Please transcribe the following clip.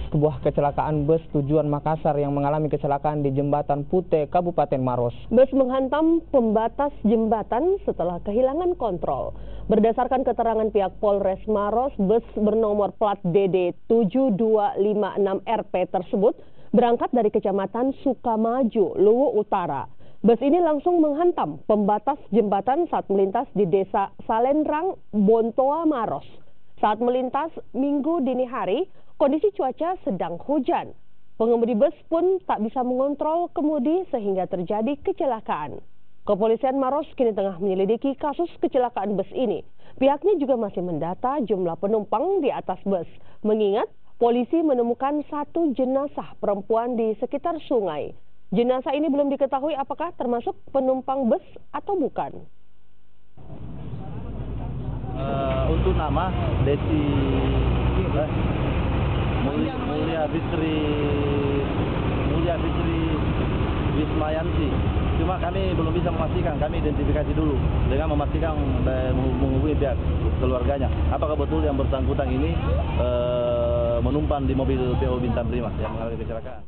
sebuah kecelakaan bus tujuan Makassar yang mengalami kecelakaan di Jembatan Pute, Kabupaten Maros. Bus menghantam pembatas jembatan setelah kehilangan kontrol. Berdasarkan keterangan pihak Polres Maros, bus bernomor plat DD 7256RP tersebut berangkat dari Kecamatan Sukamaju, Luwu Utara. Bus ini langsung menghantam pembatas jembatan saat melintas di Desa Salendrang, Bontoa, Maros. Saat melintas Minggu dini hari, kondisi cuaca sedang hujan. Pengemudi bus pun tak bisa mengontrol kemudi sehingga terjadi kecelakaan. Kepolisian Maros kini tengah menyelidiki kasus kecelakaan bus ini. Pihaknya juga masih mendata jumlah penumpang di atas bus. Mengingat polisi menemukan satu jenazah perempuan di sekitar sungai. Jenazah ini belum diketahui apakah termasuk penumpang bus atau bukan. Untuk nama Desi Mulia Fitri Wismayanti. Cuma kami belum bisa memastikan, kami identifikasi dulu dengan memastikan menghubungi pihak keluarganya. Apakah betul yang bersangkutan ini menumpang di mobil PO Bintang 5 yang mengalami kecelakaan?